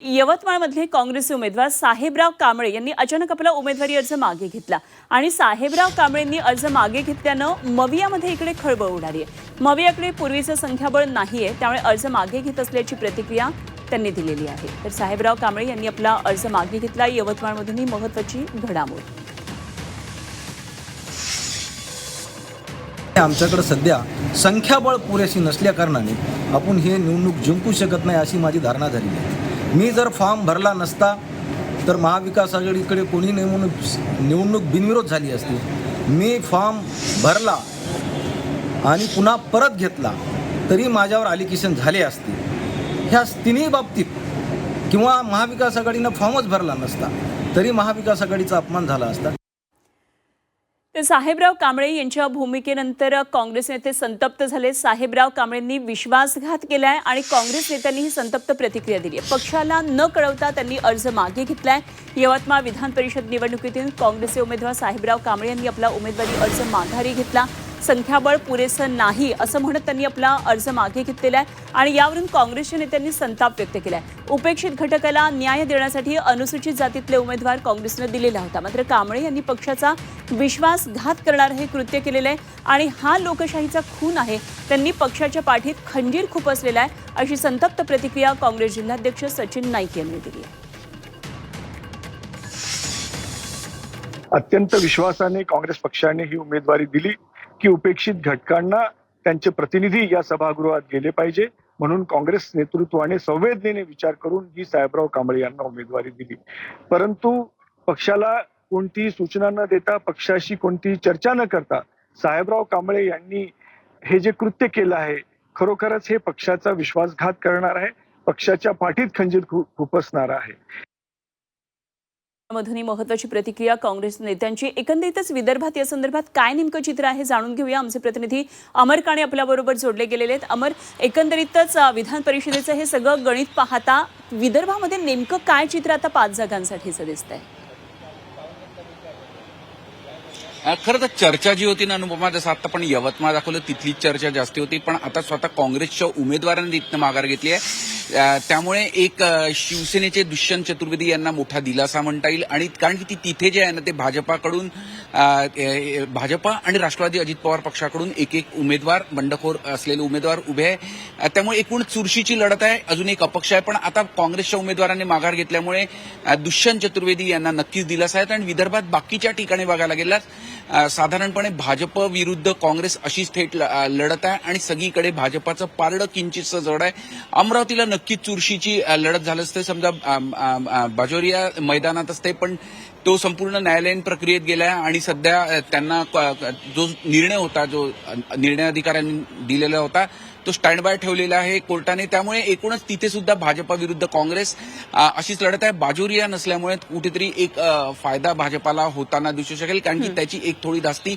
यवतमाळमधले काँग्रेसचे उमेदवार साहेबराव कांबळे यांनी अचानक आपला उमेदवारी अर्ज मागे घेतला आणि साहेबराव कांबळेंनी अर्ज मागे घेतल्यानं मवियामध्ये इकडे खळबळ उडाली आहे। मवियाकडे पूर्वीचं संख्याबळ नाहीये, त्यामुळे अर्ज मागे घेत असल्याची प्रतिक्रिया त्यांनी दिलेली आहे। तर साहेबराव कांबळे यांनी आपला अर्ज मागे घेतला। यवतमाळमधून ही महत्त्वाची घडामोड। आमच्याकडे सध्या संख्याबळ पुरेशी नसल्या कारणाने आपण हे निवडणूक जिंकू शकत नाही अशी माझी धारणा झाली आहे। मी जर फॉर्म भरला नसता तर महाविकास आघाडीकडे कोणी निवडणूक बिनविरोध झाली असती। मी फॉर्म भरला आणि पुन्हा परत घेतला तरी माझ्यावर आलिकेशन झाले असते। ह्या तिन्ही बाबतीत किंवा महाविकास आघाडीनं फॉर्मच भरला नसता तरी महाविकास आघाडीचा अपमान झाला असता। साहेबराव कांबळे यांच्या भूमिकेनंतर काँग्रेस नेते संतप्त झाले। साहेबराव कांबळेंनी विश्वासघात केलाय आणि काँग्रेस नेत्यांनीही संतप्त प्रतिक्रिया दिली आहे। पक्षाला न कळवता त्यांनी अर्ज मागे घेतलाय। यवतमाळ विधान परिषद निवडणुकीतील काँग्रेसचे उमेदवार साहेबराव कांबळे यांनी आपला उमेदवारी अर्ज माघारी घेतला। संख्याबळ पुरेसं नाही असं म्हणत त्यांनी आपला अर्ज मागे घेतलेला आहे आणि यावरून काँग्रेसच्या नेत्यांनी संताप व्यक्त केलाय। उपेक्षित घटकाला न्याय देण्यासाठी अनुसूचित जातीतले उमेदवार काँग्रेसने दिलेला होता, मात्र कांबळे यांनी पक्षाचा विश्वासघात करणारे हे कृत्य केलेले आहे आणि हा लोकशाहीचा खून आहे। त्यांनी पक्षाच्या पाठीत खंजीर खुपसलेला आहे, अशी संतप्त प्रतिक्रिया काँग्रेस जिल्हाध्यक्ष सचिन नाईक यांनी दिली आहे। अत्यंत विश्वासाने काँग्रेस पक्षाने ही उमेदवारी दिली की उपेक्षित घटकांना त्यांचे प्रतिनिधी या सभागृहात गेले पाहिजे, म्हणून काँग्रेस नेतृत्वाने संवेदनेने विचार करून ही साहेबराव कांबळे यांना उमेदवारी दिली। परंतु पक्षाला कोणतीही सूचना न देता, पक्षाशी कोणतीही चर्चा न करता साहेबराव कांबळे यांनी हे जे कृत्य केलं आहे खरोखरच हे पक्षाचा विश्वासघात करणार आहे, पक्षाच्या पाठीत खंजीर खुपसणार आहे। मधून महत्त्वाची प्रतिक्रिया काँग्रेस नेत्यांची। एकंदरीतच विदर्भात या संदर्भात काय नेमकं चित्र आहे जाणून घेऊया। आमचे प्रतिनिधी अमर काणे आपल्याबरोबर जोडले गेलेले आहेत। अमर, एकंदरीतच विधान परिषदेचं हे सगळं गणित पाहता विदर्भामध्ये नेमकं काय चित्र आता 5 जागांसाठीचं दिसतंय? खरं तर चर्चा जी होती ना अनुपमा, जसं आता पण यवतमाळ दाखवलं तिथली चर्चा जास्ती होती, पण आता स्वतः काँग्रेसच्या उमेदवारांनी इथनं माघार घेतली आहे। त्यामुळे एक शिवसेनेचे दुष्यंत चतुर्वेदी यांना मोठा दिलासा म्हणता येईल आणि कारण की तिथे जे आहे ना ते भाजपाकडून भाजपा आणि राष्ट्रवादी अजित पवार पक्षाकडून एक उमेदवार बंडखोर असलेले उमेदवार उभे आहे। त्यामुळे एकूण चुरशीची लढत आहे। अजून एक अपक्ष आहे, पण आता काँग्रेसच्या उमेदवारांनी माघार घेतल्यामुळे दुष्यंत चतुर्वेदी यांना नक्कीच दिलासा आहे। आणि विदर्भात बाकीच्या ठिकाणी बघायला गेलात साधारणपणे भाजप विरुद्ध काँग्रेस अशीच थेट लढत आहे आणि सगळीकडे भाजपाचं पारडं किंचितसं जड आहे। अमरावतीला नक्कीच चुरशीची लढत झालं असते, समजा बाजोरिया मैदानात असते, पण तो संपूर्ण न्यायालयीन प्रक्रियेत गेलाय आणि सध्या त्यांना जो निर्णय होता, जो निर्णय अधिकाऱ्यांनी दिलेला होता तो स्टँड बाय ठेवलेला आहे कोर्टाने। त्यामुळे एकूणच तिथे सुद्धा भाजपा विरुद्ध काँग्रेस अशीच लढत आहे। बाजोरिया नसल्यामुळे कुठेतरी एक फायदा भाजपाला होताना दिसू शकेल, कारण की त्याची एक थोडी धास्ती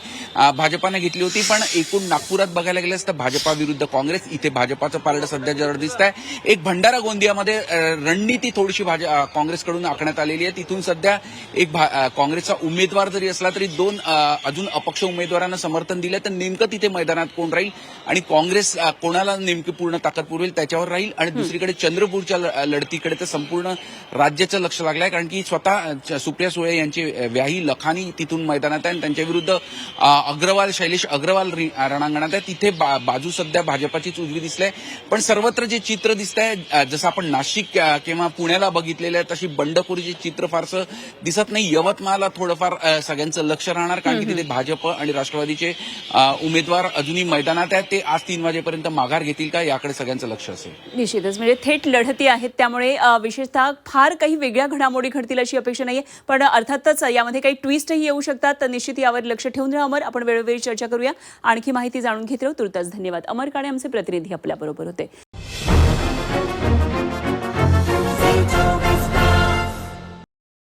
भाजपाने घेतली होती। पण एकूण नागपुरात बघायला गेल्यास तर भाजपा विरुद्ध काँग्रेस, इथे भाजपाचं पारडं सध्या जड दिसत आहे। एक भंडारा गोंदियामध्ये रणनीती थोडीशी काँग्रेसकडून आखण्यात आलेली आहे। तिथून सध्या एक काँग्रेसचा उमेदवार जरी असला तरी 2 अजून अपक्ष उमेदवारांना समर्थन दिलं, तर नेमकं तिथे मैदानात कोण राहील आणि काँग्रेस कोणाला नेमकी पूर्ण ताकद पुरवेल त्याच्यावर राहील। आणि दुसरीकडे चंद्रपूरच्या लढतीकडे तर संपूर्ण राज्याचं लक्ष लागलंय, कारण की स्वतः सुप्रिया सुळे यांची व्याही लखानी तिथून मैदानात आहे आणि त्यांच्या विरुद्ध शैलेश अग्रवाल रणांगणात आहे। तिथे बाजू सध्या भाजपाचीच उजवी दिसलीय, पण सर्वत्र जे चित्र दिसतंय, जसं आपण नाशिक किंवा पुण्याला बघितलेलं आहे तशी बंडखोरीचे चित्र फारसं दिसत नाही। यवतमाळला थोडंफार सगळ्यांचं लक्ष राहणार, कारण की तिथे भाजप आणि राष्ट्रवादीचे उमेदवार अजूनही मैदानात आहेत। ते आज 3 वाजेपर्यंत माघार घेतील का याकडे सगळ्यांचं लक्ष असेल। निश्चितच, म्हणजे थेट लढती आहेत, त्यामुळे विशेषतः फार काही वेगळ्या घडामोडी घडतील अशी अपेक्षा नाहीये, पण अर्थातच यामध्ये काही ट्विस्टही येऊ शकतात, तर निश्चित यावर लक्ष ठेवून राहा अमर। आपण वेळोवेळी चर्चा करूया, आणखी माहिती जाणून घेत राहू। तुर्तास धन्यवाद। अमर काणे आमचे प्रतिनिधी आपल्याबरोबर होते।